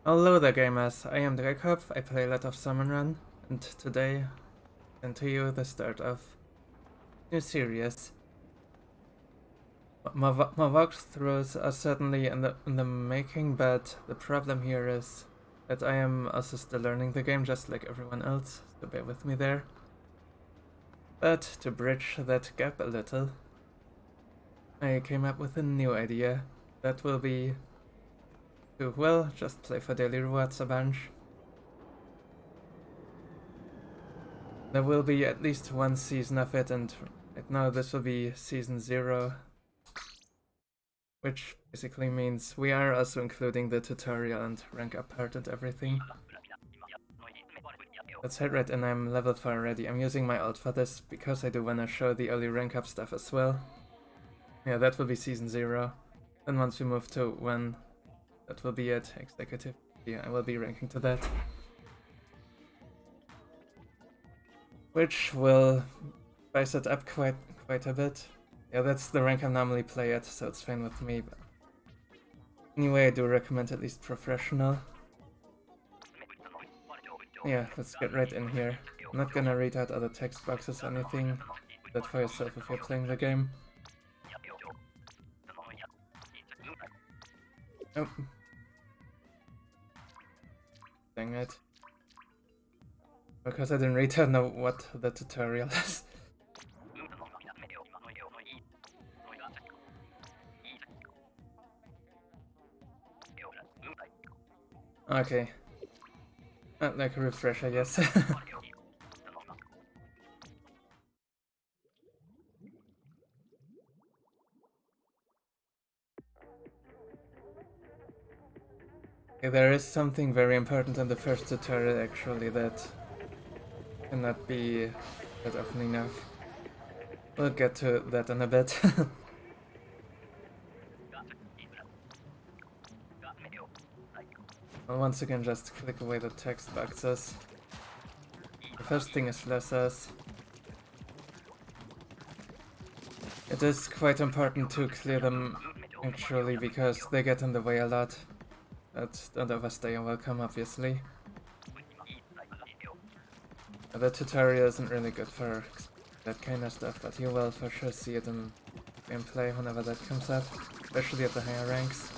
Hello there gamers, I am Drekop, I play a lot of Salmon Run, and today I send to you the start of a new series. My walkthroughs are certainly in the making, but the problem here is that I am also still learning the game just like everyone else, so bear with me there. But to bridge that gap a little, I came up with a new idea that will be to, well, just play for daily rewards a bunch. There will be at least one season of it, and right now this will be season 0, which basically means we are also including the tutorial and rank up part and everything. Let's head right in. I'm level 4 already. I'm using my ult for this because I do want to show the early rank up stuff as well. Yeah, that will be season 0. Then once we move to 1, that will be it. Executive VP, I will be ranking to that. Which will spice it up quite a bit. Yeah, that's the rank I normally play at, so it's fine with me. But anyway, I do recommend at least professional. Yeah, let's get right in here. I'm not gonna read out other text boxes or anything. Do that for yourself if you're playing the game. Oh. Dang it. Because I didn't read out know what the tutorial is. Okay. Like a refresh, I guess. Okay, there is something very important in the first tutorial actually that cannot be said often enough. We'll get to that in a bit. I'll once again just click away the text boxes. The first thing is lessers. It is quite important to clear them actually because they get in the way a lot. But don't overstay your welcome, obviously. The tutorial isn't really good for that kind of stuff, but you will for sure see it in gameplay whenever that comes up, especially at the higher ranks.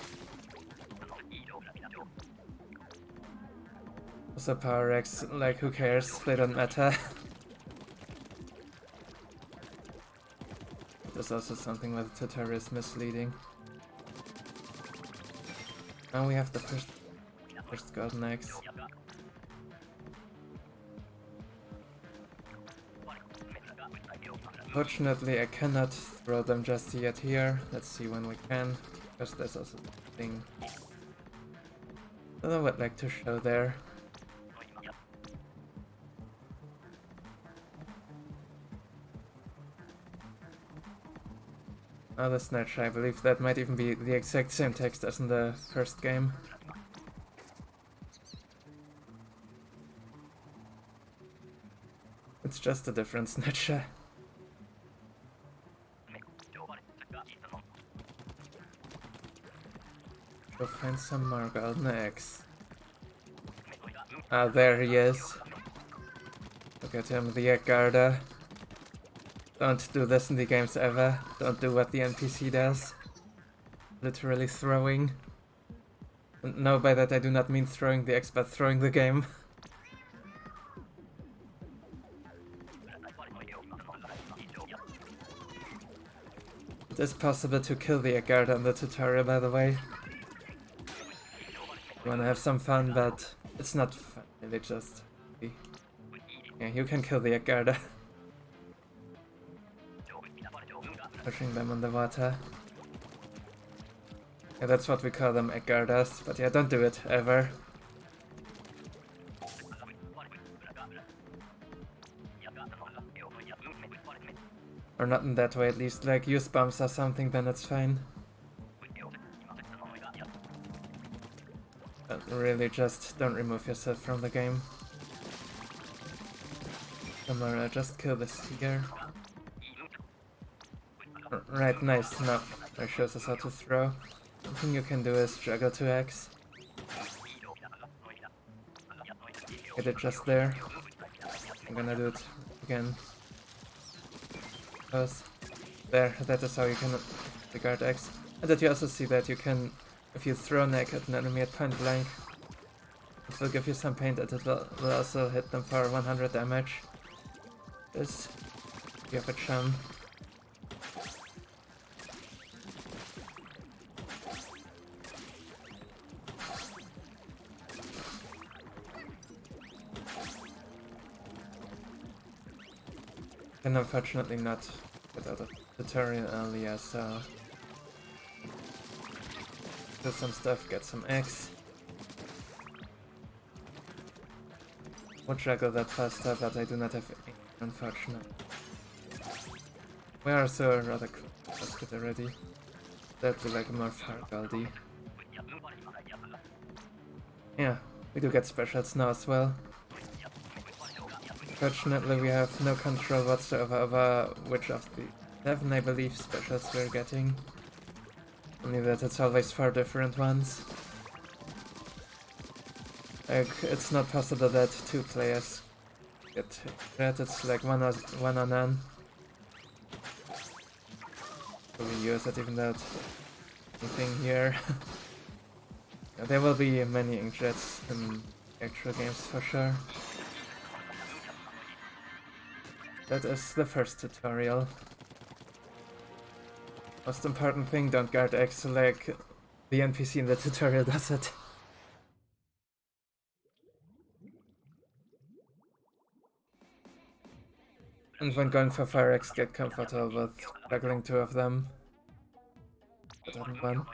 Also power ranks, like who cares, they don't matter. There's also something where the tutorial is misleading. Now we have the first golden eggs. Unfortunately, I cannot throw them just yet here. Let's see when we can, because there's also something that I would like to show there. Oh, the snatch, I believe that might even be the exact same text as in the first game. It's just a different snatcher. Go find some more golden eggs. Ah, there he is. Look at him, the egg guarder. Don't do this in the games ever. Don't do what the NPC does. Literally throwing. And no, by that I do not mean throwing the eggs, but throwing the game. It is possible to kill the egg guarder in the tutorial, by the way. You wanna have some fun, but it's not fun, really just... Yeah, you can kill the egg guarder. Pushing them in the water. Yeah, that's what we call them, egg guarders, but yeah, don't do it, ever. Or not in that way, at least, like use bombs or something, then it's fine. But really, just don't remove yourself from the game. Tomorrow, just kill this here. Right, nice. Now, it shows us how to throw. Something you can do is juggle 2 eggs. Get it just there. I'm gonna do it again. Because there, that is how you can guard X. And that you also see that you can, if you throw an egg at an enemy at point blank, it will give you some paint and it will also hit them for 100 damage. This, you have a chum. Can unfortunately not get out of the tutorial earlier, so do some stuff, get some eggs. Would juggle that faster, but I do not have any, unfortunately. We are so rather close to it already. That'd be like more Fargaldi. Yeah, we do get specials now as well. Fortunately, we have no control whatsoever over which of the 7, I believe, specials we're getting. Only that it's always 4 different ones. Like, it's not possible that 2 players get red, it's like one or none. So we use it even though anything here. Yeah, there will be many inkjets in actual games for sure. That is the first tutorial. Most important thing, don't guard X like the NPC in the tutorial does it. And when going for Fire X, get comfortable with juggling 2 of them. But on one.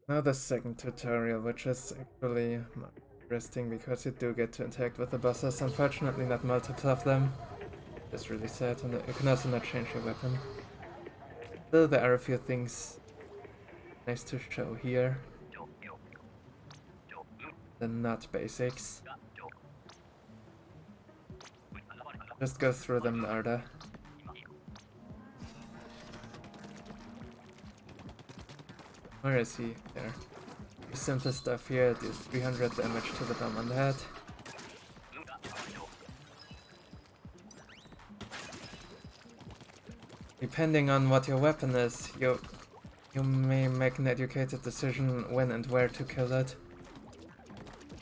Now the second tutorial, which is actually more interesting because you do get to interact with the bosses, unfortunately not multiple of them. It's really sad, and you can also not change your weapon. Still, there are a few things nice to show here. The not basics. Just go through them in order. Where is he? There. The simple stuff here deals 300 damage to the bomb on the head. Depending on what your weapon is, you may make an educated decision when and where to kill it.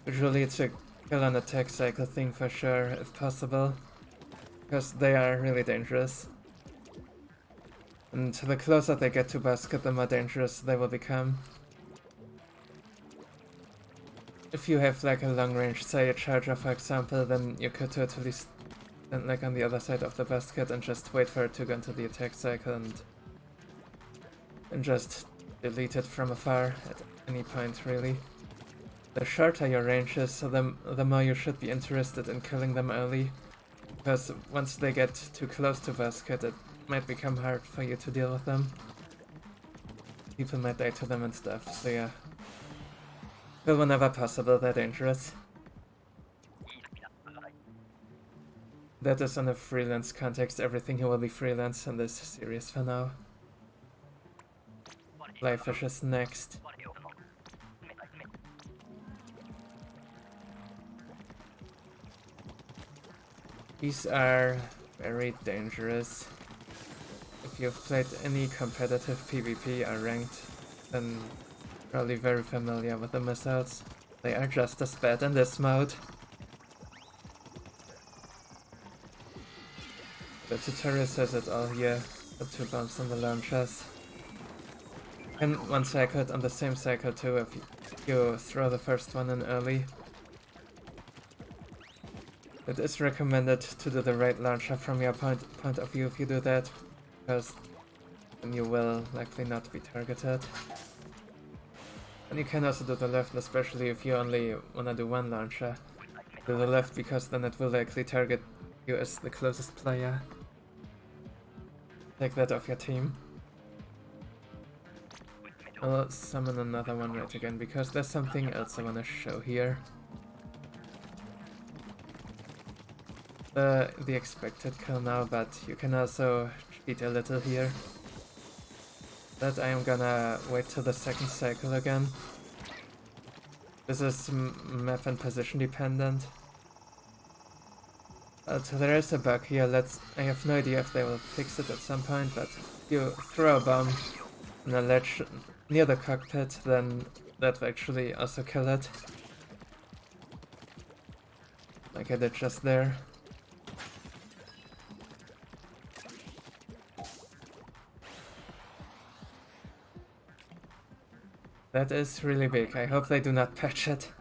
Usually it's a kill on attack cycle thing for sure, if possible, because they are really dangerous. And the closer they get to basket, the more dangerous they will become. If you have like a long range, say a charger for example, then you could totally stand like on the other side of the basket and just wait for it to go into the attack cycle and just delete it from afar at any point really. The shorter your range is, the more you should be interested in killing them early, because once they get too close to basket, it might become hard for you to deal with them. People might die to them and stuff, so yeah. But whenever possible, they're dangerous. That is in a freelance context, everything here will be freelance in this series for now. Flyfish is next. These are very dangerous. If you've played any competitive PvP or ranked, then probably very familiar with the missiles. They are just as bad in this mode. The tutorial says it all here. The 2 bombs on the launchers. And one cycle on the same cycle too if you throw the first one in early. It is recommended to do the right launcher from your point of view if you do that, because then you will likely not be targeted. And you can also do the left, especially if you only wanna do one launcher. Do the left because then it will likely target you as the closest player. Take that off your team. I'll summon another one right again because there's something else I wanna show here. the expected kill now, but you can also cheat a little here. That I am gonna wait till the second cycle again. This is map and position dependent. So there is a bug here. I have no idea if they will fix it at some point, but if you throw a bomb on a ledge near the cockpit, then that will actually also kill it. Like I did just there. That is really big. I hope they do not patch it.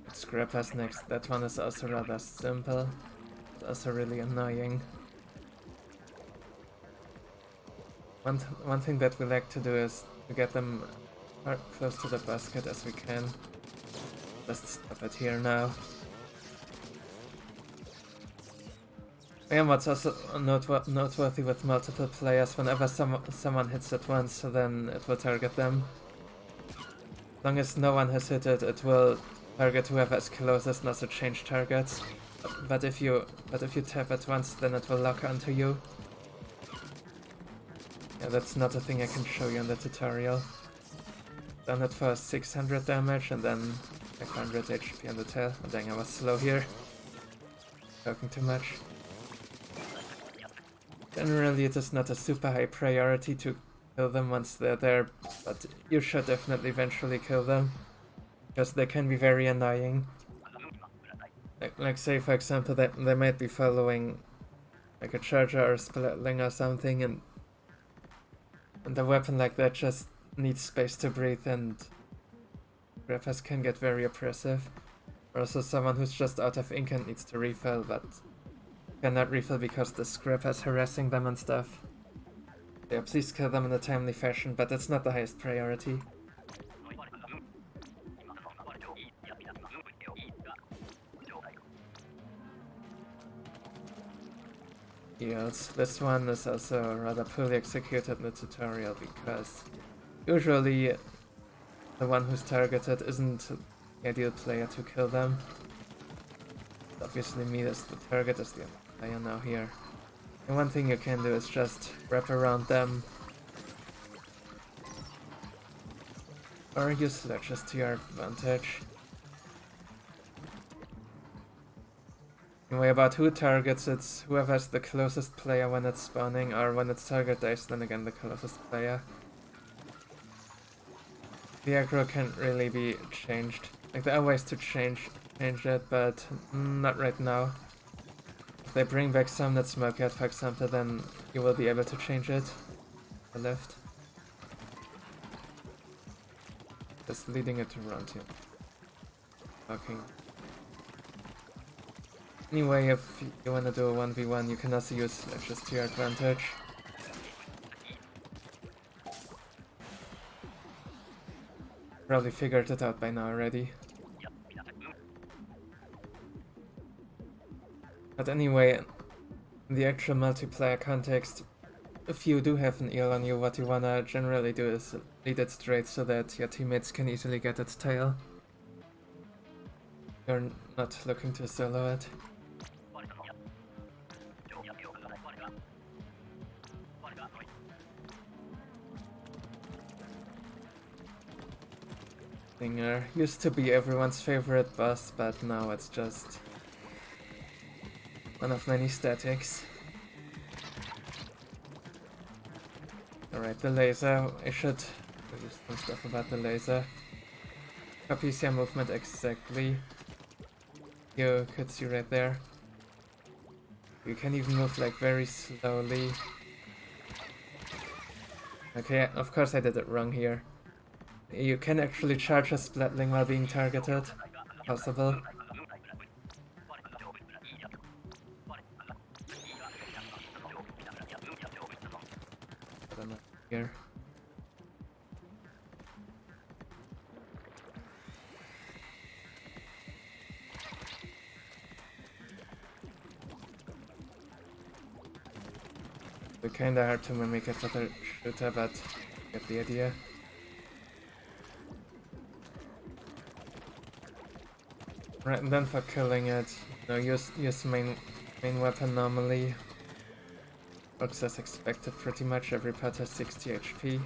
Let's grab us next. That one is also rather simple. It's also really annoying. One thing that we like to do is to get them close to the basket as we can. Just stop it here now. And what's also noteworthy with multiple players, whenever someone hits it once, then it will target them. As long as no one has hit it, it will target whoever is closest and also change targets. But if you tap it once, then it will lock onto you. Yeah, that's not a thing I can show you in the tutorial. Done it for 600 damage and then 500 HP on the tail. Oh, dang, I was slow here. Talking too much. Generally, it is not a super high priority to kill them once they're there, but you should definitely eventually kill them, because they can be very annoying. Like say, for example, that they might be following like a charger or a splatling or something, and a weapon like that just needs space to breathe, and grappers can get very oppressive. Or also someone who's just out of ink and needs to refill, but cannot refill because the scrap is harassing them and stuff. Yeah, please kill them in a timely fashion, but that's not the highest priority. Yes, this one is also rather poorly executed in the tutorial, because usually the one who's targeted isn't the ideal player to kill them. Obviously me as the target is the player now here. And one thing you can do is just wrap around them. Or use sledges to your advantage. Anyway, about who targets, it's whoever's the closest player when it's spawning, or when its target dies, then again the closest player. The aggro can't really be changed. Like, there are ways to change it, but not right now. If they bring back some that smoke out, for example, then you will be able to change it. The left. Just leading it around here. Okay. Anyway, if you wanna do a 1v1, you can also use sledges to your advantage. Probably figured it out by now already. But anyway, in the actual multiplayer context, if you do have an eel on you, what you wanna generally do is lead it straight so that your teammates can easily get its tail. You're not looking to solo it. Stinger used to be everyone's favorite boss, but now it's just one of many statics. Alright, the laser. I should do some stuff about the laser. Copies your movement exactly. You could see right there. You can even move like very slowly. Okay, of course I did it wrong here. You can actually charge a splatling while being targeted. Possible. Here. It's kinda hard to mimic it with a shooter, but get the idea. Right, and then for killing it, No, use main weapon normally. Works as expected pretty much, every part has 60 HP.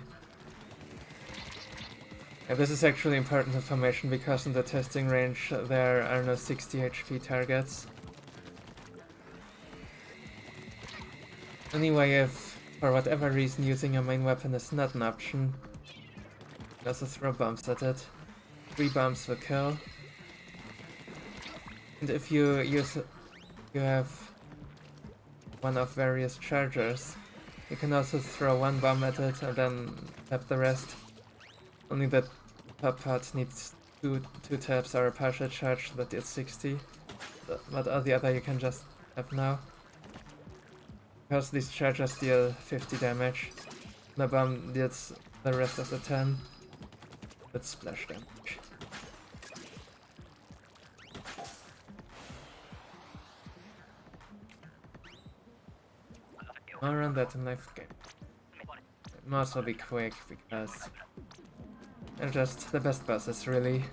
And this is actually important information because in the testing range there are no 60 HP targets. Anyway, if for whatever reason using your main weapon is not an option, you can also throw bombs at it. 3 bombs will kill. And if you have one of various chargers, you can also throw 1 bomb at it and then tap the rest. Only the top part needs two taps or a partial charge that deals 60. But all the other you can just tap now. Because these chargers deal 50 damage, the bomb deals the rest of the 10 with splash damage. I'll run that in live game. It might as well be quick because they're just the best bosses, really.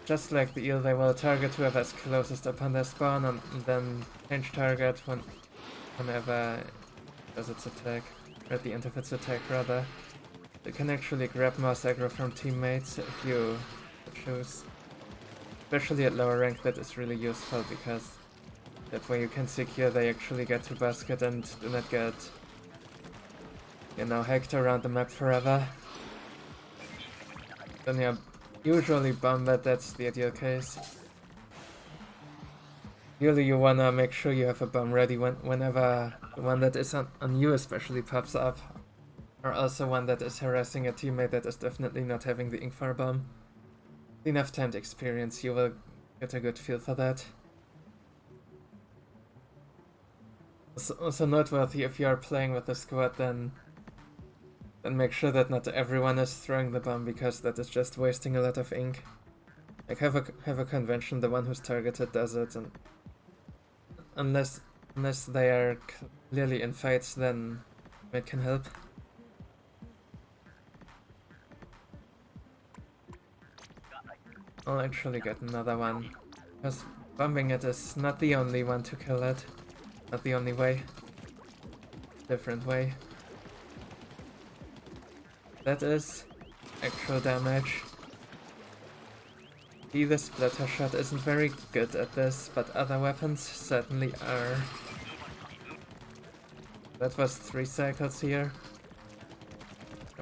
Just like the eel, they will target whoever's closest upon their spawn and then change target whenever it does its attack, or at the end of its attack rather. They can actually grab mouse aggro from teammates if you choose. Especially at lower rank, that is really useful because that way you can secure they actually get to basket and do not get, you know, hacked around the map forever. Then you're usually bombed, that's the ideal case. Usually you wanna make sure you have a bomb ready whenever the one that is on you especially pops up. Or also one that is harassing a teammate that is definitely not having the ink for a bomb. Enough timed experience, you will get a good feel for that. Also noteworthy, if you are playing with a squad, then make sure that not everyone is throwing the bomb, because that is just wasting a lot of ink. Like have a convention, the one who's targeted does it, and unless they are clearly in fights, then it can help. I'll actually get another one, because bombing it is not the only one to kill it. Not the only way. Different way. That is actual damage. The splatter shot isn't very good at this, but other weapons certainly are. That was 3 cycles here.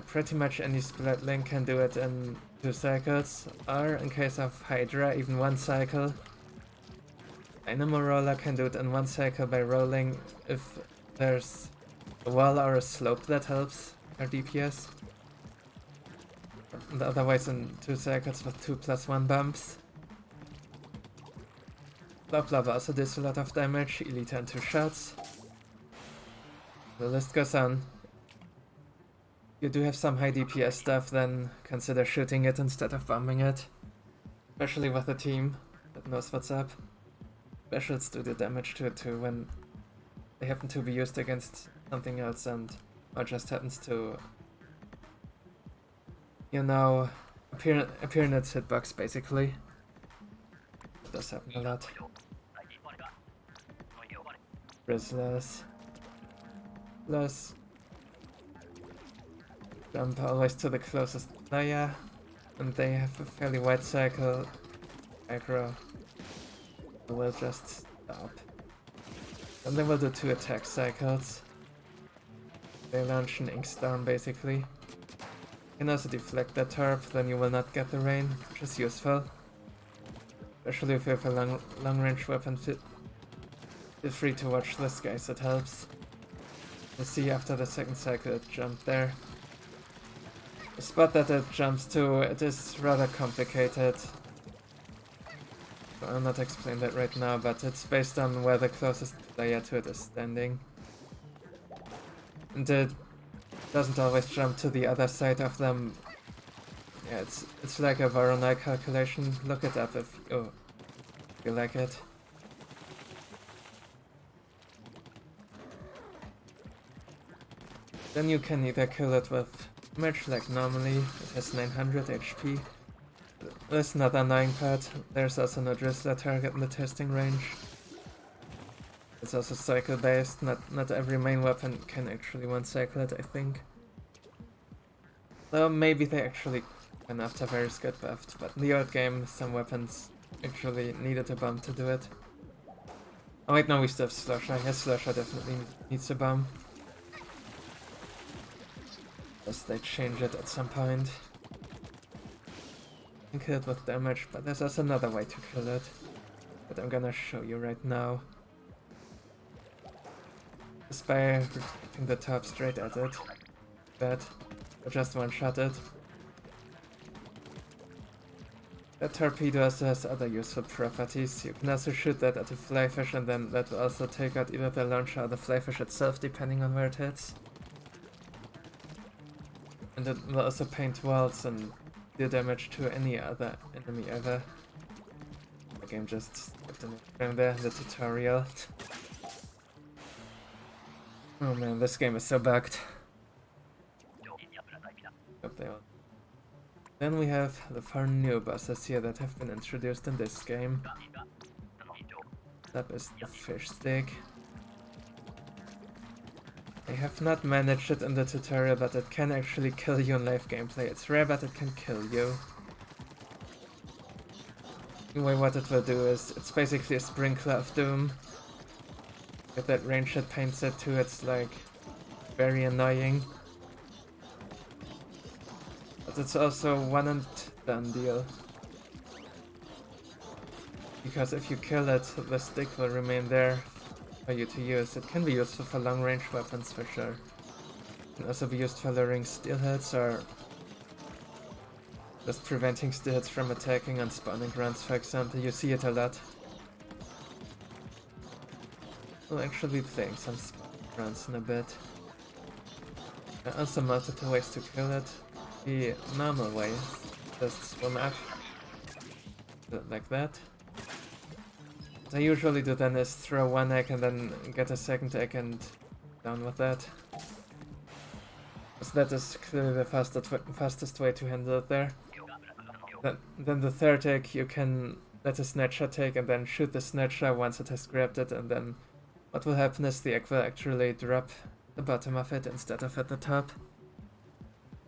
Pretty much any splatling can do it in 2 cycles, or in case of Hydra, even 1 cycle. Dynamo Roller can do it in 1 cycle by rolling if there's a wall or a slope that helps our DPS. And otherwise in 2 cycles with 2+1 bumps. Lava also does a lot of damage, Elite and 2 shots. The list goes on. You do have some high DPS stuff, then consider shooting it instead of bombing it. Especially with a team that knows what's up. Specials do the damage to it too when they happen to be used against something else or just happens to, you know, appear in its hitbox basically. It does happen a lot. Brizzlers. Plus jump always to the closest player, and they have a fairly wide cycle. Aggro will just stop. And they will do 2 attack cycles. They launch an ink storm basically. You can also deflect that torp, then you will not get the rain, which is useful. Especially if you have a long range weapon. Feel free to watch this, guys, it helps. You see after the 2nd cycle it jumped there. The spot that it jumps to, it is rather complicated. I'll not explain that right now, but it's based on where the closest player to it is standing. And it doesn't always jump to the other side of them. Yeah, it's like a Voronoi calculation. Look it up if you like it. Then you can either kill it with damage like normally, it has 900 HP. That's not an annoying part. There's also no Drizzler target in the testing range. It's also cycle based, not every main weapon can actually one cycle it, I think. Though maybe they actually can after Varys get buffed, but in the old game some weapons actually needed a bomb to do it. Oh wait, no, we still have Slusher. Yes, Slusher definitely needs a bomb. Unless they change it at some point. You can kill it with damage, but there's also another way to kill it. That I'm gonna show you right now. Just by reflecting the top straight at it. That. Or just one-shot it. That torpedo also has other useful properties. You can also shoot that at a flyfish and then that will also take out either the launcher or the flyfish itself depending on where it hits. And it will also paint walls and deal damage to any other enemy ever. The game just put in there in the tutorial. Oh man, this game is so bugged. Hope they all. Then we have the 4 new bosses here that have been introduced in this game. That is the fish stick. I have not managed it in the tutorial, but it can actually kill you in live gameplay. It's rare, but it can kill you. Anyway, what it will do is, it's basically a sprinkler of doom. If that range it paints it to, it's like very annoying. But it's also one and done deal. Because if you kill it, the stick will remain there for you to use. It can be useful for long range weapons for sure. It can also be used for luring steelheads or just preventing steelheads from attacking on spawning grounds, for example. You see it a lot. We'll actually be playing some spawning grounds in a bit. There are also multiple ways to kill it. The normal way is just swim up like that. What I usually do then is throw one egg and then get a second egg and down with that. So that is clearly the fastest way to handle it there. Then the third egg you can let a snatcher take and then shoot the snatcher once it has grabbed it, and then what will happen is the egg will actually drop the bottom of it instead of at the top.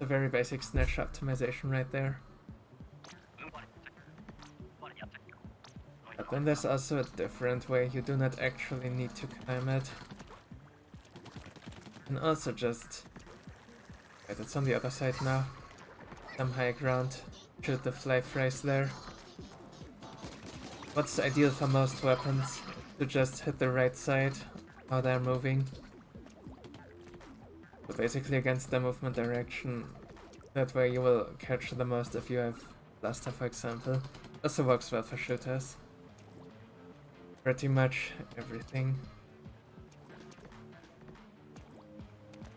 A very basic snatch optimization right there. But then there's also a different way. You do not actually need to climb it. And also just... Wait, it's on the other side now. Some high ground. Shoot the fly phrase there. What's ideal for most weapons? To just hit the right side while they're moving. So basically against the movement direction. That way you will catch the most if you have blaster, for example. Also works well for shooters. Pretty much everything.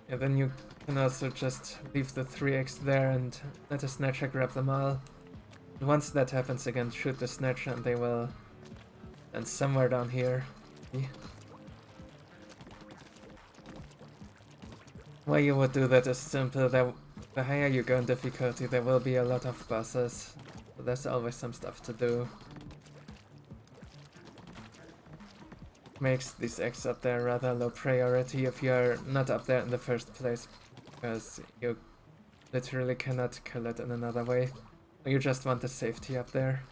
And then you can also just leave the 3 eggs there and let a snatcher grab them all. And once that happens again, shoot the snatcher and they will... And somewhere down here. Why you would do that is simple. The higher you go in difficulty, there will be a lot of bosses. So there's always some stuff to do. Makes these eggs up there rather low priority if you're not up there in the first place. Because you literally cannot kill it in another way. Or you just want the safety up there.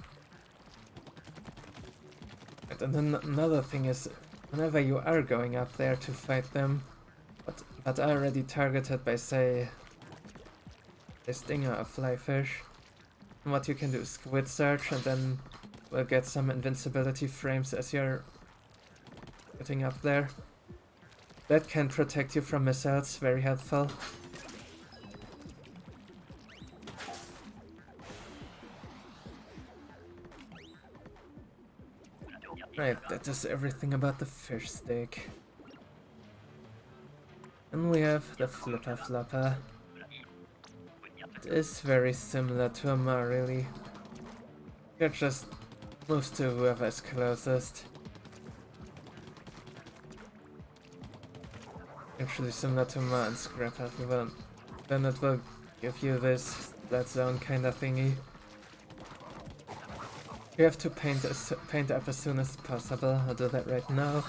And then another thing is, whenever you are going up there to fight them, but are already targeted by, say, a stinger or flyfish, and what you can do is squid search and then we'll get some invincibility frames as you're getting up there. That can protect you from missiles, very helpful. Right, that is everything about the fish stick. And we have the flipper flopper. It is very similar to a Mar, really. It just moves to whoever is closest. Actually similar to Mar and Scrapper, then it will give you this splat zone kinda thingy. You have to paint up as soon as possible. I'll do that right now.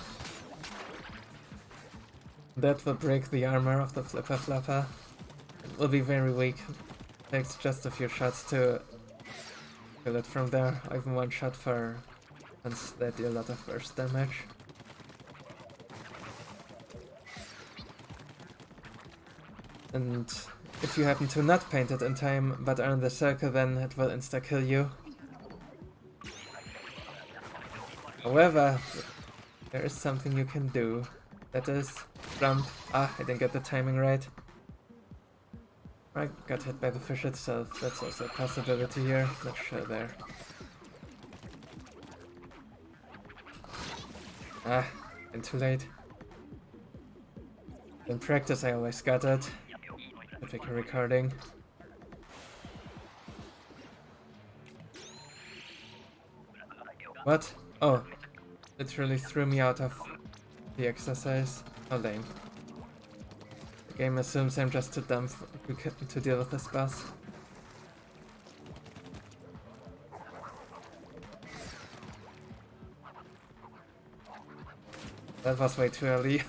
That will break the armor of the Flipper Flapper. It will be very weak. Takes just a few shots to kill it from there. Even one shot for once they deal a lot of burst damage. And if you happen to not paint it in time but are in the circle, then it will insta-kill you. However, there is something you can do. That is jump. Ah, I didn't get the timing right. I got hit by the fish itself. That's also a possibility here. Not sure there. Ah, and too late. In practice I always got it. Epic recording. What? Oh, literally threw me out of the exercise. Oh, lame. The game assumes I'm just too dumb to deal with this boss. That was way too early.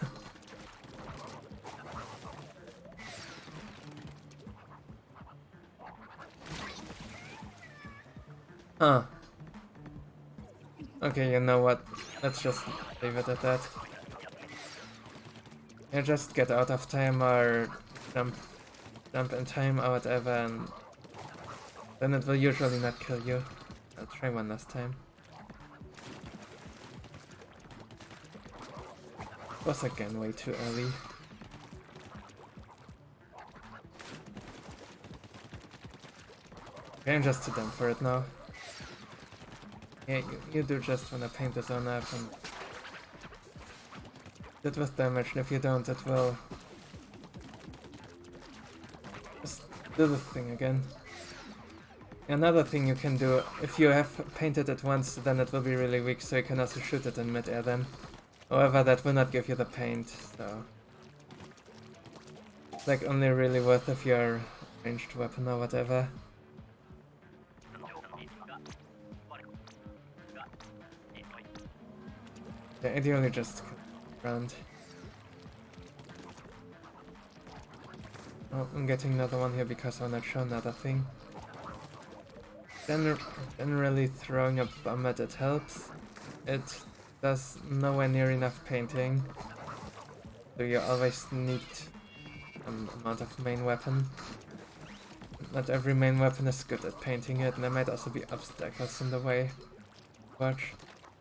Huh. Okay, you know what? Let's just leave it at that. You just get out of time or jump in time or whatever, and then it will usually not kill you. I'll try one last time. Was again way too early. Okay, I'm just too dumb for it now. Yeah, you do just wanna paint the zone up and hit with damage, and if you don't, it will just do the thing again. Another thing you can do, if you have painted it once, then it will be really weak, so you can also shoot it in mid-air then. However, that will not give you the paint, so it's like only really worth if you're ranged weapon or whatever. Yeah, ideally just around. Oh, I'm getting another one here because I'm not sure another thing. Generally throwing a bomb at it helps. It does nowhere near enough painting. So you always need an amount of main weapon. Not every main weapon is good at painting it, and there might also be obstacles in the way. Watch.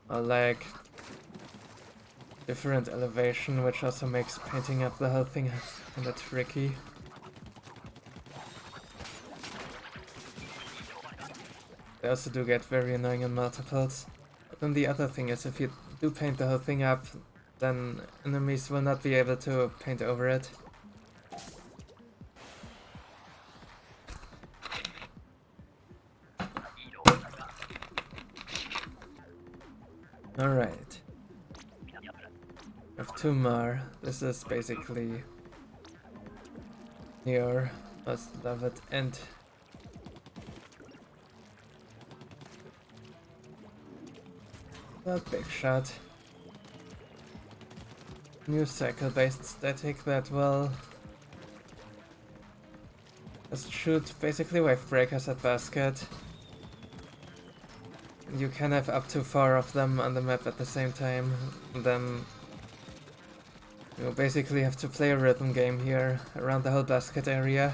Or like different elevation, which also makes painting up the whole thing kinda tricky. They also do get very annoying in multiples. But then the other thing is, if you do paint the whole thing up, then enemies will not be able to paint over it. Alright. I have two more. This is basically your most loved end. A big shot. New cycle-based static that will just shoot basically wave breakers at basket. You can have up to 4 of them on the map at the same time, and then you basically have to play a rhythm game here around the whole basket area.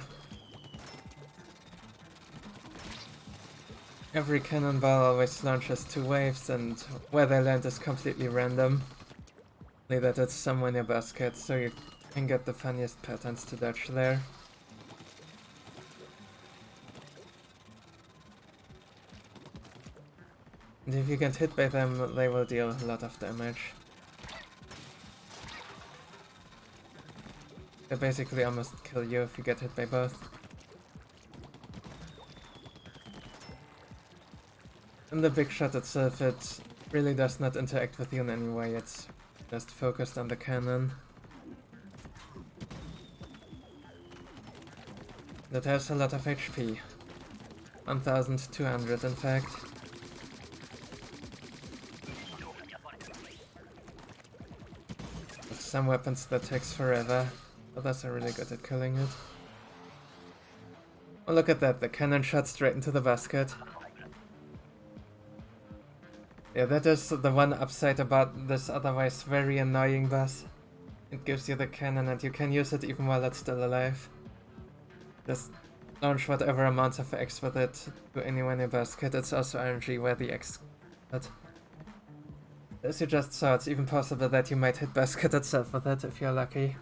Every cannonball always launches 2 waves, and where they land is completely random. Only that it's somewhere near basket, so you can get the funniest patterns to dodge there. And if you get hit by them, they will deal a lot of damage. They basically almost kill you if you get hit by both. And the big shot itself, it really does not interact with you in any way, it's just focused on the cannon. That has a lot of HP. 1200 in fact. some weapons that takes forever. Others are really good at killing it. Oh, look at that, the cannon shot straight into the basket. Yeah, that is the one upside about this otherwise very annoying boss. It gives you the cannon and you can use it even while it's still alive. Just launch whatever amounts of eggs with it to anyone in a basket. It's also RNG where the eggs hit. As you just saw, it's even possible that you might hit basket itself with it if you're lucky.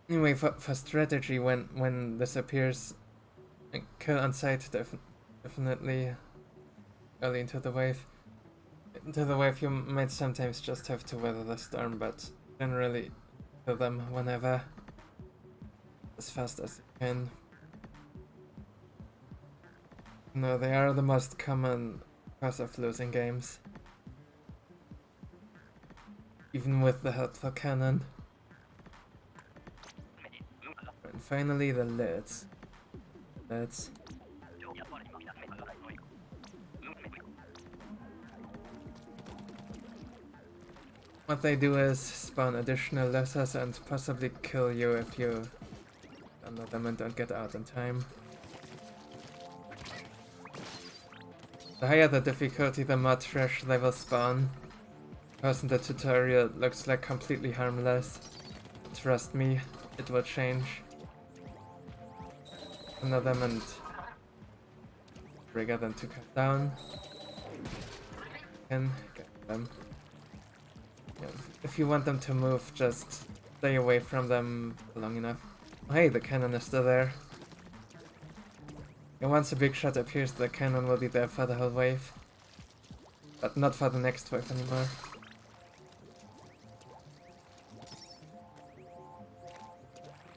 Anyway, for strategy, when this appears, kill on sight definitely early into the wave. Into the wave, you might sometimes just have to weather the storm, but generally kill them whenever, as fast as you can. No, they are the most common cause of losing games. Even with the helpful cannon. And finally the lids. What they do is spawn additional lessers and possibly kill you if you under them and don't get out in time. The higher the difficulty, the more trash they will spawn. Because in the tutorial it looks like completely harmless. Trust me, it will change. Under them and trigger them to come down. Can get them. Yeah, if you want them to move, just stay away from them long enough. Oh, hey, the cannon is still there. And once a big shot appears, the cannon will be there for the whole wave. But not for the next wave anymore.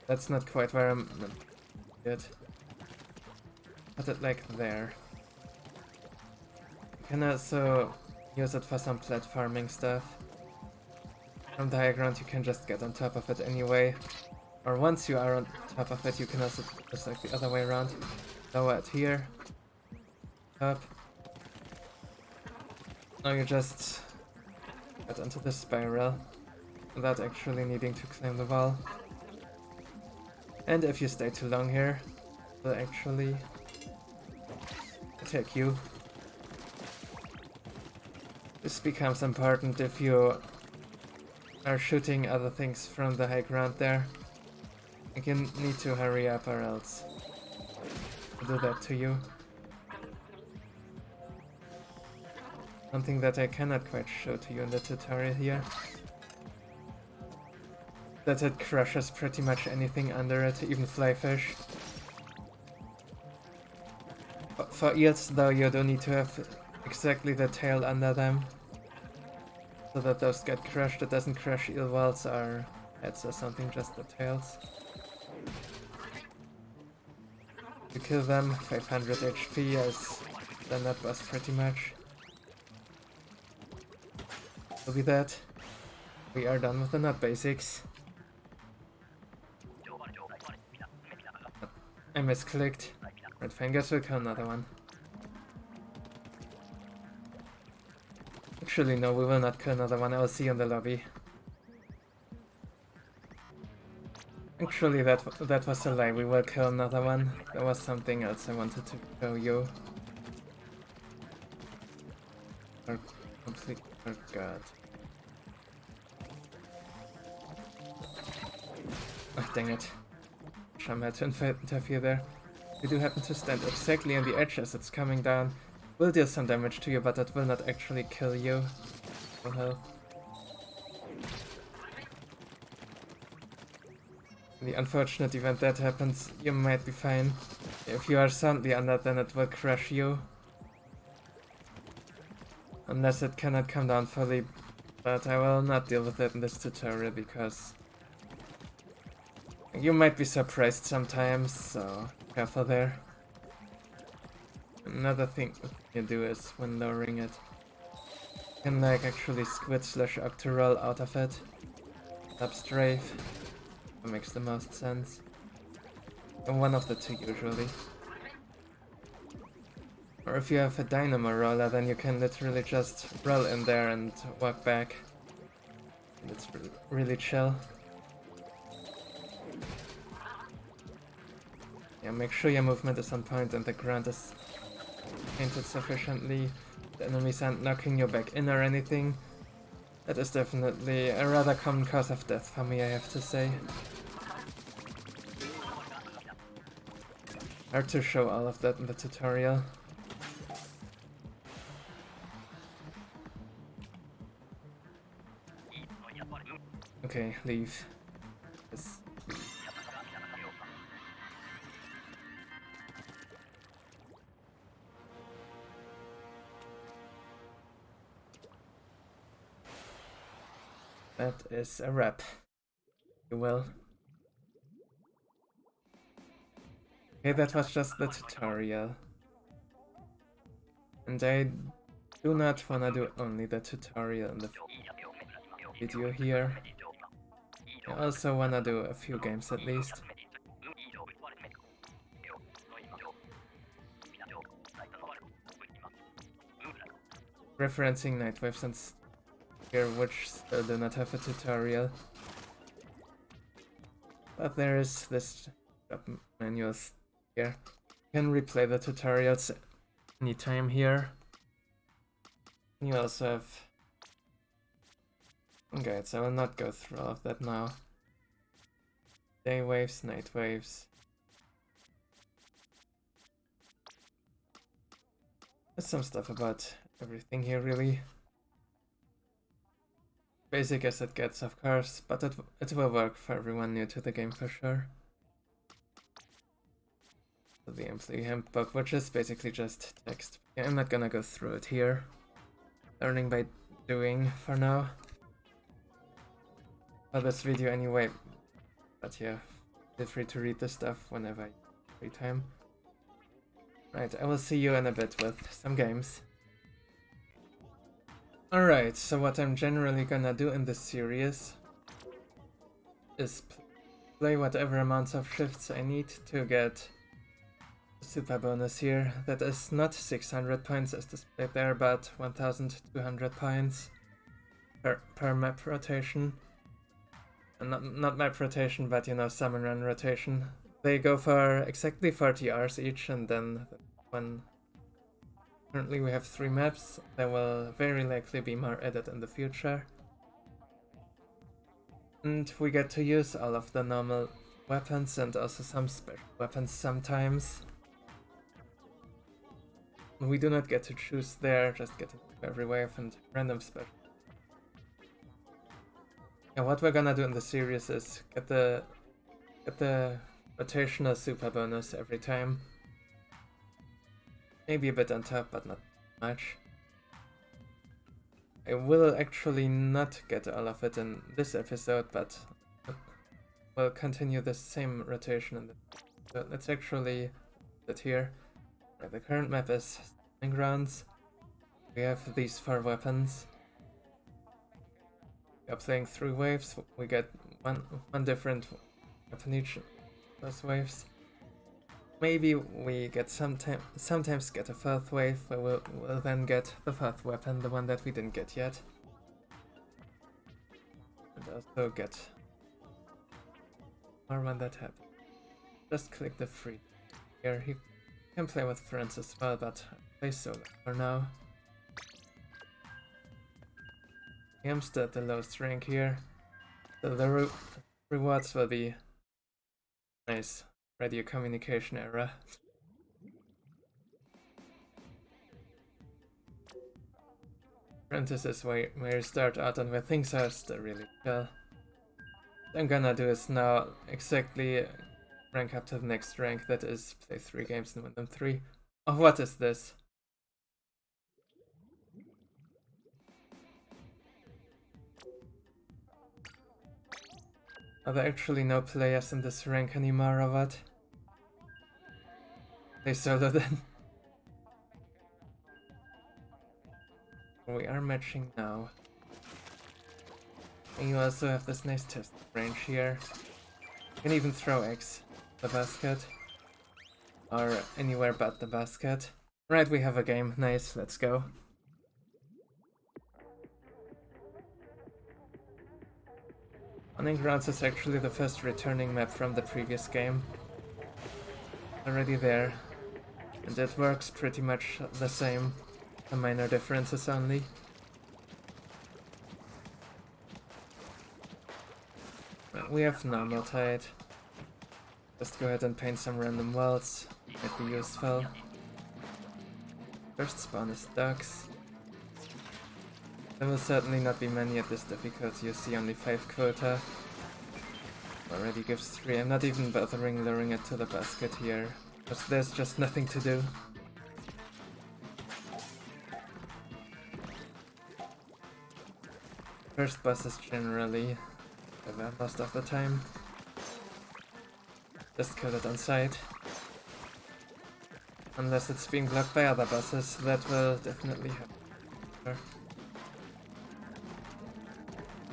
That's not quite where I'm at. Put it like there. You can also use it for some platforming stuff. From the high ground you can just get on top of it anyway. Or once you are on top of it, you can also just like the other way around. Lower it here. Up. Now you just get onto the spiral without actually needing to climb the wall. And if you stay too long here, it will actually attack you. This becomes important if you are shooting other things from the high ground there. You need to hurry up or else I'll do that to you. Something that I cannot quite show to you in the tutorial here. That it crushes pretty much anything under it, even flyfish. For eels though, you don't need to have exactly the tail under them. So that those get crushed. It doesn't crush eel walls or heads or something, just the tails. To kill them, 500 HP as the nut boss pretty much. So with that, we are done with the nut basics. I misclicked. Red fingers will kill another one. Actually no, we will not kill another one, I will see you in the lobby. Actually that was a lie, we will kill another one. There was something else I wanted to show you. I completely forgot. Oh, dang it. Sham had to interfere there. We do happen to stand exactly on the edge as it's coming down. Will deal some damage to you, but it will not actually kill you. Full health. In the unfortunate event that happens, you might be fine. If you are suddenly under, then it will crush you. Unless it cannot come down fully. But I will not deal with it in this tutorial because you might be surprised sometimes, so careful there. Another thing you do is when lowering it, you can like actually squid slash octoroll out of it. Substrafe. That makes the most sense. And one of the two usually. Or if you have a dynamo roller, then you can literally just roll in there and walk back. And it's really chill. Yeah, make sure your movement is on point and the ground is painted sufficiently. The enemies aren't knocking you back in or anything. That is definitely a rather common cause of death for me, I have to say. Hard to show all of that in the tutorial. Okay, leave. Yes. That is a wrap. You will. Okay, that was just the tutorial. And I do not wanna do only the tutorial in the video here. I also wanna do a few games at least. Referencing Night Waves and here, which still do not have a tutorial. But there is this job manual here. You can replay the tutorials anytime here. You also have guides. I will not go through all of that now. Day waves, night waves. There's some stuff about everything here, really. Basic as it gets, of course, but it will work for everyone new to the game for sure. So the employee handbook, which is basically just text. Yeah, I'm not gonna go through it here. Learning by doing for now. For this video anyway. But yeah, feel free to read the stuff whenever you have free time. Right, I will see you in a bit with some games. Alright, so what I'm generally gonna do in this series is play whatever amounts of shifts I need to get a super bonus here. That is not 600 points as displayed there, but 1200 points per map rotation. And not map rotation, but you know, Salmon Run rotation. They go for exactly 40 hours each, and then when currently we have 3 maps, there will very likely be more added in the future. And we get to use all of the normal weapons and also some special weapons sometimes. We do not get to choose there, just get every wave and random special. And what we're gonna do in the series is get the rotational super bonus every time. Maybe a bit on top, but not much. I will actually not get all of it in this episode, but we'll continue the same rotation in the. So let's actually put it here. Right, the current map is Salmon Grounds. We have these 4 weapons. We are playing 3 waves. We get one different weapon each of those waves. Maybe we get sometimes get a 4th wave, but we'll then get the 4th weapon, the one that we didn't get yet. And also get more when that happens. Just click the free here. You can play with friends as well, but I play solo for now. I'm still at the lowest rank here, so the rewards will be nice. Radio communication era. Apprentice is where you start out and where things are still really chill. What I'm gonna do is now exactly rank up to the next rank, that is play 3 games and win them 3. Oh, what is this? Are there actually no players in this rank anymore or what? Play solo then. We are matching now. And you also have this nice test range here. You can even throw eggs in the basket. Or anywhere but the basket. Right, we have a game. Nice, let's go. Hunting Grounds is actually the first returning map from the previous game. Already there. And it works pretty much the same. The minor differences only. Well, we have normal tide. Just go ahead and paint some random wells. Might be useful. First spawn is ducks. There will certainly not be many at this difficulty. You see only 5 quota. Already gives 3. I'm not even bothering luring it to the basket here, because there's just nothing to do. First boss is generally over most of the time. Just kill it on sight. Unless it's being blocked by other bosses, that will definitely happen.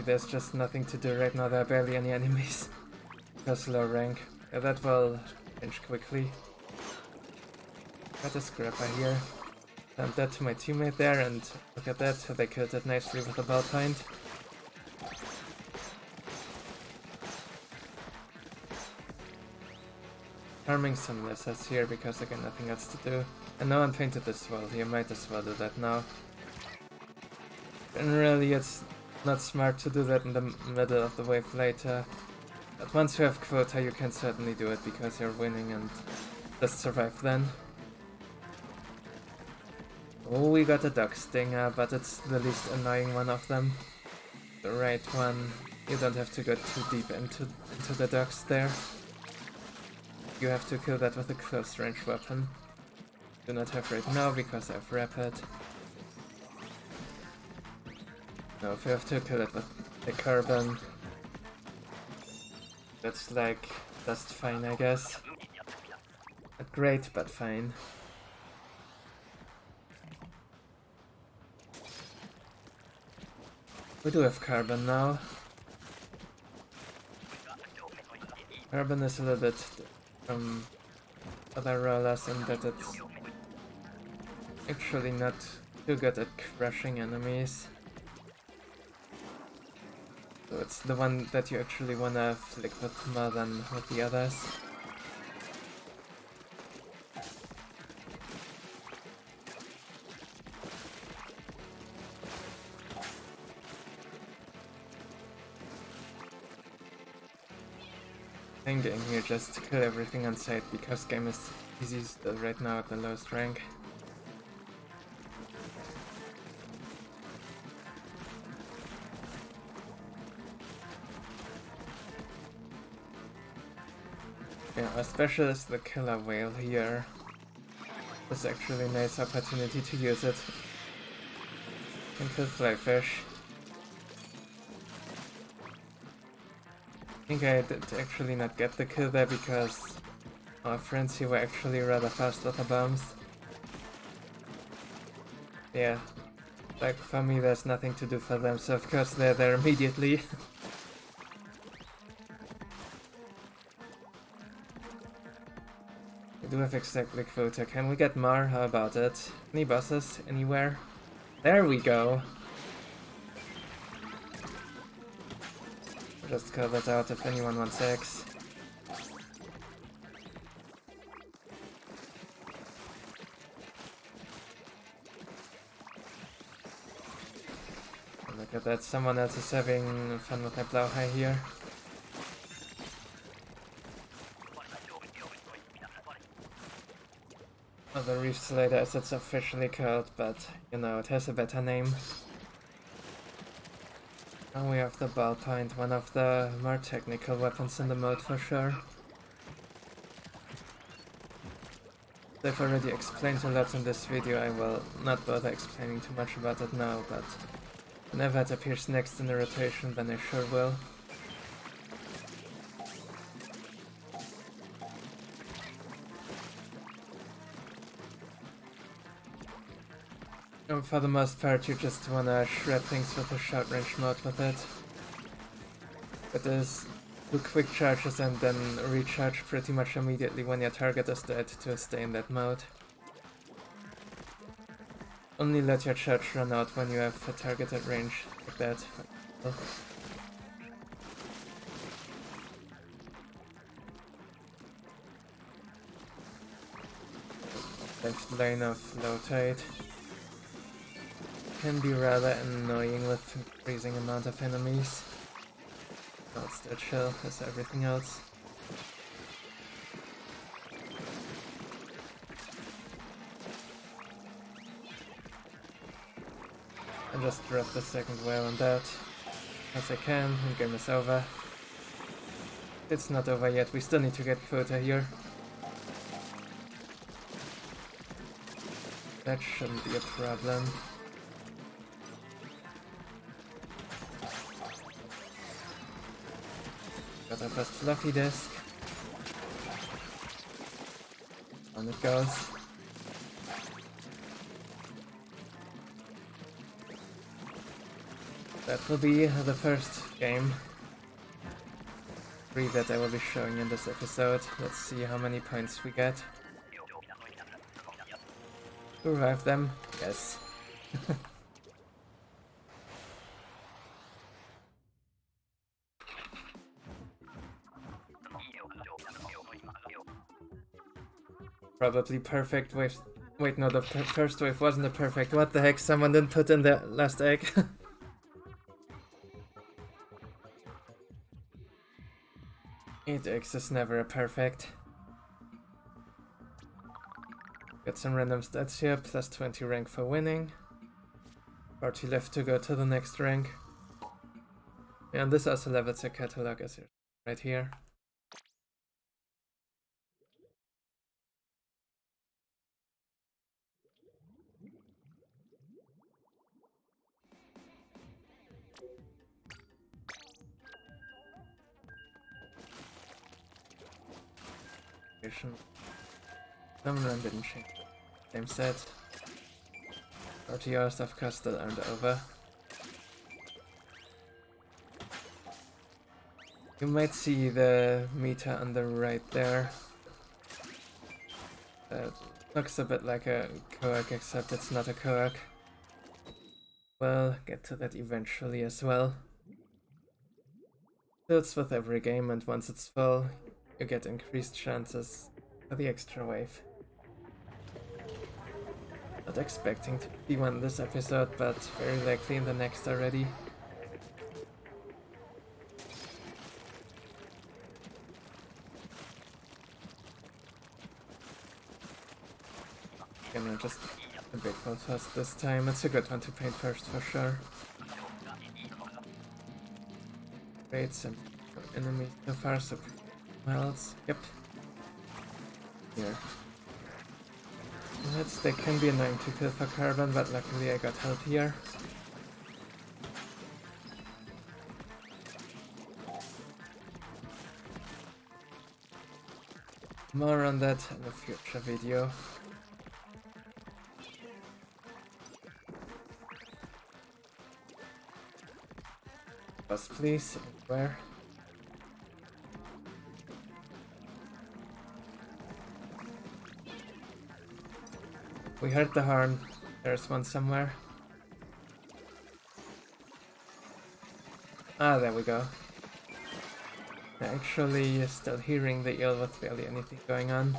There's just nothing to do right now, there are barely any enemies. Because low rank. Yeah, that will change quickly. Got a scrapper here. Send that to my teammate there, and look at that, they killed it nicely with a ball point. Farming some lizards here because again nothing else to do. And no one painted this well here, might as well do that now. Generally it's not smart to do that in the middle of the wave later. But once you have quota you can certainly do it because you're winning and just survive then. Oh, we got a duck stinger, but it's the least annoying one of them. The right one. You don't have to go too deep into the ducks there. You have to kill that with a close range weapon. Do not have right now because I have rapid. No, if you have to kill it with the carbon, that's like just fine, I guess. Not great, but fine. We do have carbon now. Carbon is a little bit from other rollers in that it's actually not too good at crushing enemies. So it's the one that you actually wanna flick with more than with the others. Main game here, just to kill everything on sight because game is easy still right now at the lowest rank. Yeah, our specialist, the killer whale here. It's actually a nice opportunity to use it. Can kill flyfish. I think I did actually not get the kill there because our friends here were actually rather fast with the bombs. Yeah, like for me there's nothing to do for them, so of course they're there immediately. We do have exactly quota. Can we get more? How about it? Any bosses? Anywhere? There we go! Just call that out if anyone wants X. Look at that, someone else is having fun with that Blauhai here. Oh, the Reef Slayer as it's officially called, but you know, it has a better name. Now we have the ballpoint, one of the more technical weapons in the mode for sure. I've already explained a lot in this video, I will not bother explaining too much about it now, but whenever it appears next in the rotation, then I sure will. And for the most part, you just wanna shred things with a short range mode with it. It is do quick charges and then recharge pretty much immediately when your target is dead to stay in that mode. only let your charge run out when you have a targeted range like that. For example. Left lane of low tide can be rather annoying with increasing amount of enemies. Not still chill as everything else. And just drop the second whale on that as I can, and game is over. It's not over yet, we still need to get quota here. That shouldn't be a problem. Got our first fluffy disc. On it goes. That will be the first game. 3 that I will be showing in this episode. Let's see how many points we get. Revive them? Yes. Probably perfect wave. Wait, no, the first wave wasn't a perfect. What the heck? Someone didn't put in the last egg. 8 eggs is never a perfect. Got some random stats here, plus 20 rank for winning. 40 left to go to the next rank. And this also levels a catalog as right here. Salmon Run didn't change. Same set. 40 hours of course still aren't over. You might see the meter on the right there. That looks a bit like a coac, except it's not a coac. We'll get to that eventually as well. Fills with every game, and once it's full, you get increased chances for the extra wave. Not expecting to see one this episode, but very likely in the next already. I'm gonna just a big one first this time. It's a good one to paint first for sure. Great, some enemies so far, so wells. Yep. Here. They can be annoying to kill for carbon, but luckily I got help here. More on that in a future video. Bus please, where? We heard the horn. There's one somewhere. Ah, there we go. Actually, still hearing the eel with barely anything going on.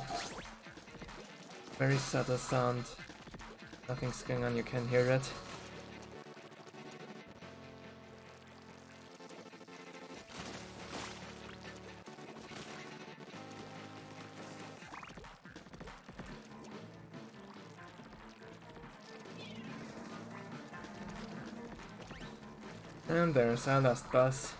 Very subtle sound. Nothing's going on, you can hear it. And there's our last boss.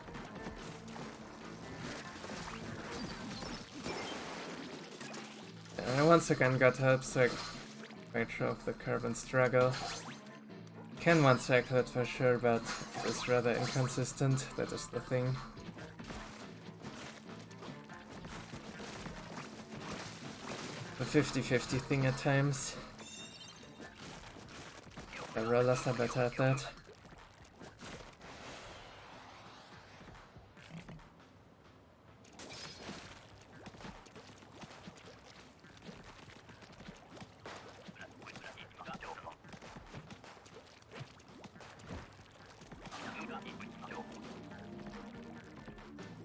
I once again got help, so I made sure of the carbon struggle. Can one cycle it for sure, but it's rather inconsistent, that is the thing. The 50-50 thing at times. The rollers are better at that.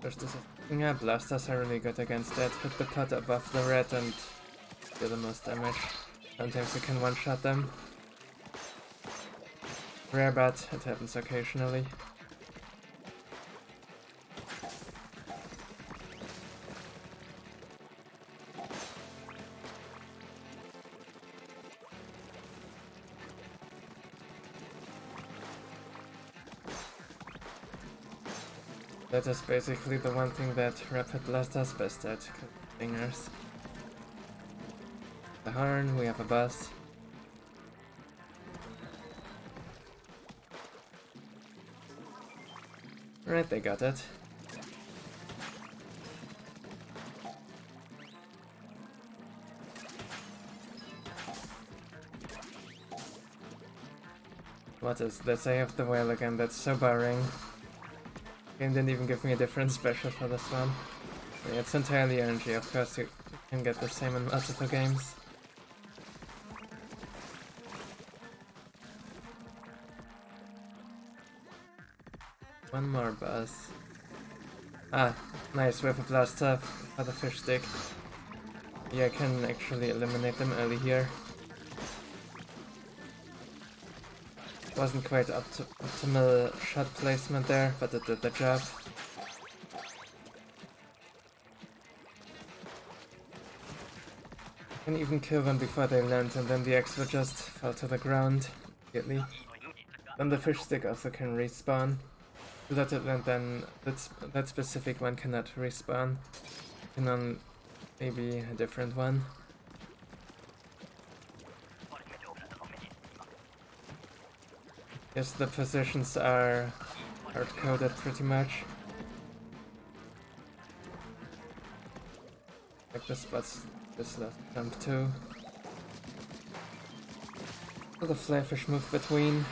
There's this. Yeah, blasters are really good against that. Hit the pot above the red and do the most damage. Sometimes you can one-shot them. Rare, but it happens occasionally. That is basically the one thing that Rapid Blast does best at, stingers. The horn, we have a buzz. Right, they got it. What is this? I have the whale again, that's so boring. Game didn't even give me a different special for this one. Yeah, it's entirely RNG, of course you can get the same in multiple games. One more buzz. Ah, nice, with a blaster for the fish stick. Yeah, I can actually eliminate them early here. Wasn't quite up to optimal shot placement there, but it did the job. I can even kill them before they land, and then the eggs will just fall to the ground immediately. Then the fish stick also can respawn. Let it land, then that specific one cannot respawn. And on maybe a different one. Yes, the positions are hard-coded pretty much. Like the spots this last jump too. So the flyfish move between.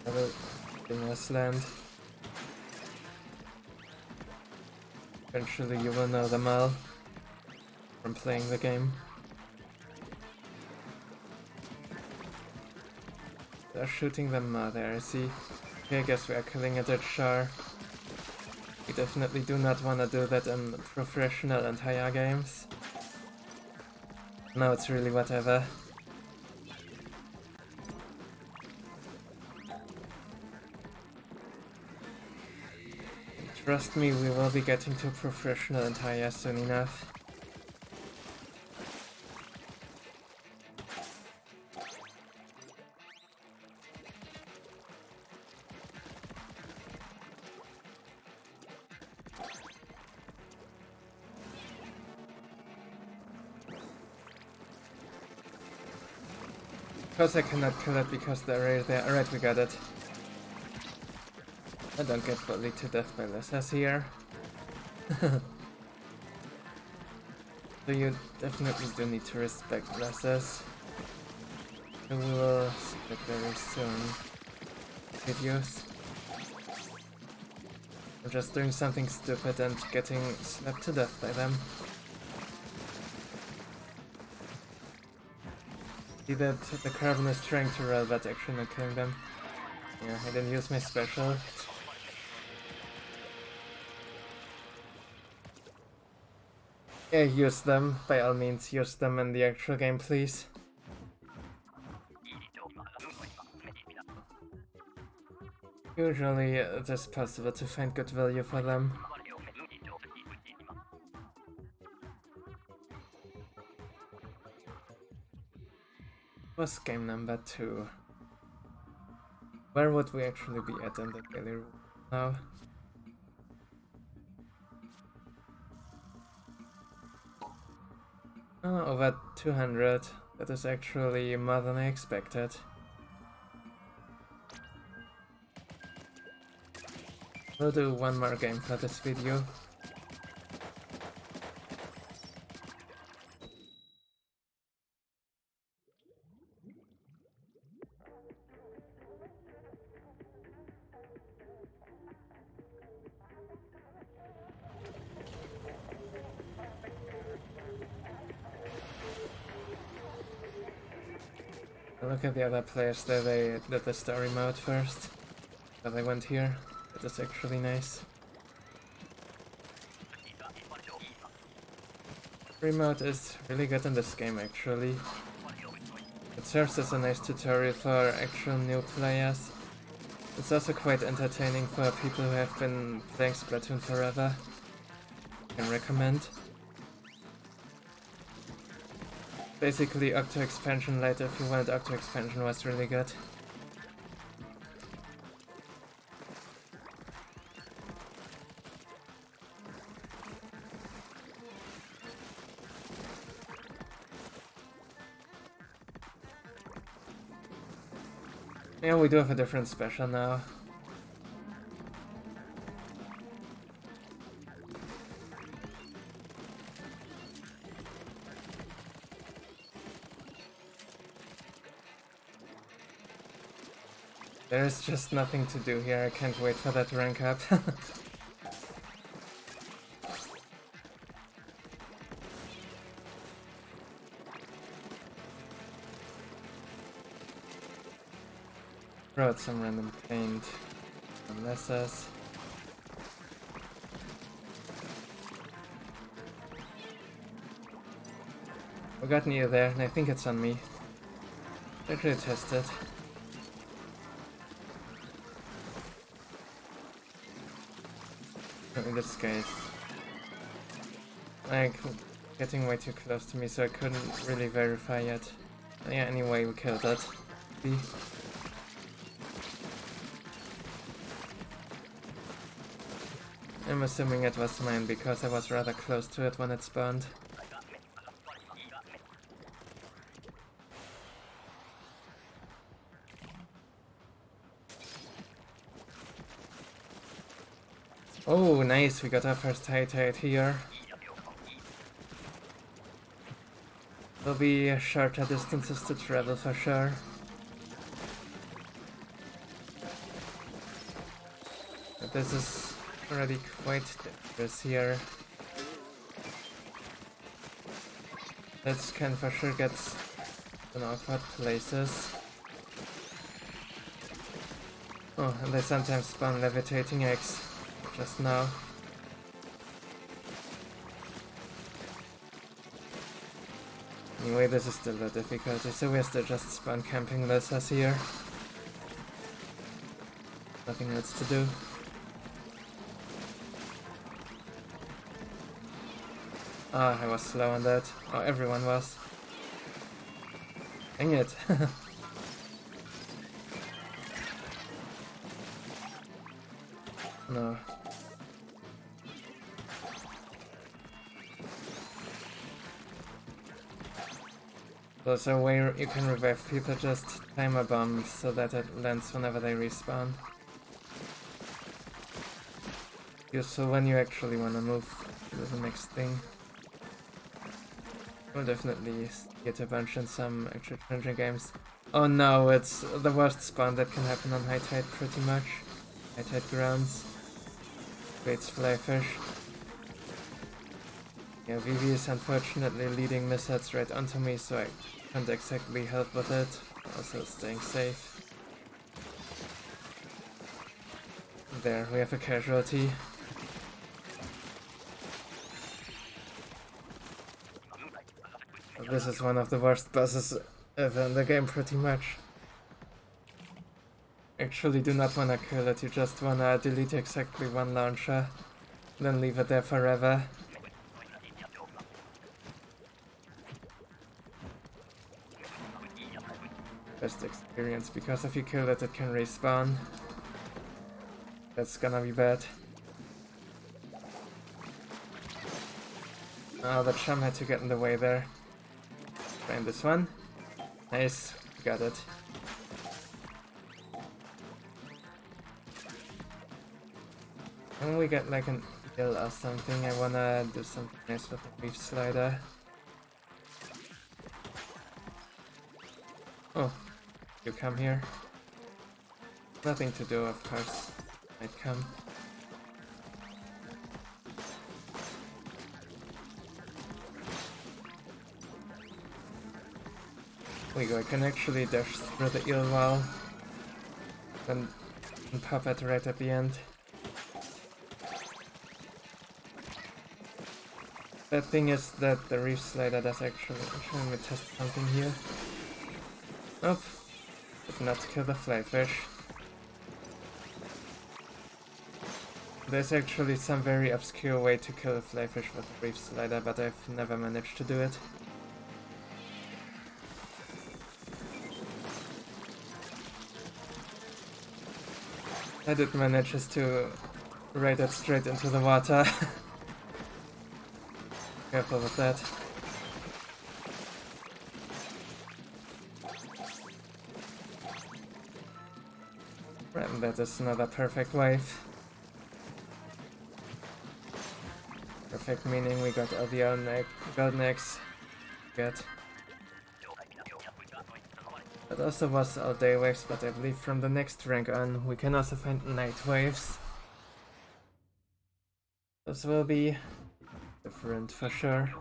Everything else land. Eventually you will know them all from playing the game. They're shooting them there, I see. Okay, I guess we are killing a dead char. We definitely do not want to do that in professional and higher games. Now it's really whatever. Trust me, we will be getting to professional and higher soon enough. Of course I cannot kill it because they're right there. Alright, we got it. I don't get bullied to death by Lessas here. So you definitely do need to respect Lessas. And we will see that very soon. Videos. I'm just doing something stupid and getting slapped to death by them. See that the carbon is trying to roll, but actually not killing them. Yeah, I didn't use my special. Yeah, use them. By all means, use them in the actual game, please. Usually, it is possible to find good value for them. Was game number 2. Where would we actually be at in the daily rule now? Oh, over 200. That is actually more than I expected. We'll do one more game for this video. Look at the other players there, they did the story mode first. But I went here. That is actually nice. Free mode is really good in this game actually. It serves as a nice tutorial for actual new players. It's also quite entertaining for people who have been playing Splatoon forever. I can recommend. Basically, Octo Expansion Lite, if you wanted Octo Expansion, was really good. Yeah, we do have a different special now. There's just nothing to do here, I can't wait for that rank up. Wrote some random paint on Nessas. We got near there, and I think it's on me. I should test it. In this case, like, getting way too close to me, so I couldn't really verify yet. Yeah, anyway, we killed it. I'm assuming it was mine because I was rather close to it when it spawned. Oh, nice, we got our first high tide here. There'll be shorter distances to travel for sure. But this is already quite dangerous here. This can for sure get in awkward places. Oh, and they sometimes spawn levitating eggs. Just now. Anyway, this is still the difficulty, so we're still just spawn camping this as here. Nothing else to do. Ah, I was slow on that. Oh, everyone was. Dang it. No. There's a way you can revive people, just timer bombs so that it lands whenever they respawn. Useful when you actually want to move to the next thing. We'll definitely get a bunch in some extra challenging games. Oh no, it's the worst spawn that can happen on high tide pretty much. High tide grounds. Creates flyfish. Yeah, VV is unfortunately leading missiles right onto me, so I can't exactly help with it. Also staying safe. There, we have a casualty. This is one of the worst bosses ever in the game, pretty much. Actually do not wanna kill it, you just wanna delete exactly one launcher, then leave it there forever. Best experience, because if you kill it, it can respawn. That's gonna be bad. Oh, the chum had to get in the way there. Find this one. Nice, got it. When we get like an eel or something, I wanna do something nice with the reef slider. Oh, you come here. Nothing to do, of course. I'd come. There we go, I can actually dash through the eel wall. And pop it right at the end. The thing is that the reef slider does actually... Let me test something here. Nope. Did not kill the flyfish. There's actually some very obscure way to kill a flyfish with a reef slider, but I've never managed to do it. I did manage is to ride it straight into the water. Careful with that. And that is another perfect wave. Perfect meaning we got all the golden eggs. Good. That also was all day waves, but I believe from the next rank on we can also find night waves. Those will be different for sure.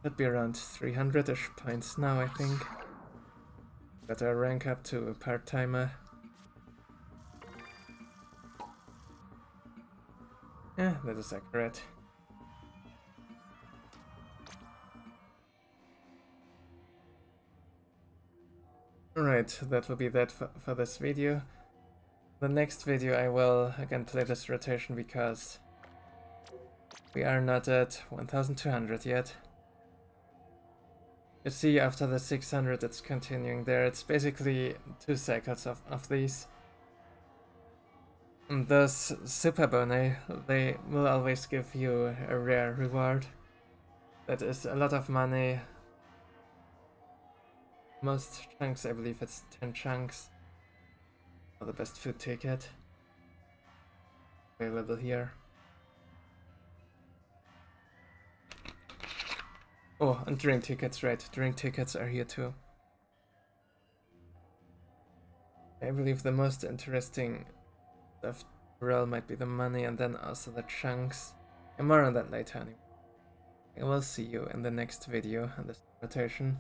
Should be around 300-ish points now, I think. Got our rank up to a part-timer. Yeah, that is accurate. Alright, that will be that for this video. The next video I will again play this rotation because we are not at 1200 yet. You see, after the 600 it's continuing there. It's basically 2 cycles of these. And those super boni, they will always give you a rare reward. That is a lot of money. Most chunks, I believe it's 10 chunks. For the best food ticket. Available here. Oh, and drink tickets, right. Drink tickets are here too. I believe the most interesting stuff overall might be the money and then also the chunks. And more on that later anyway. I will see you in the next video on this rotation.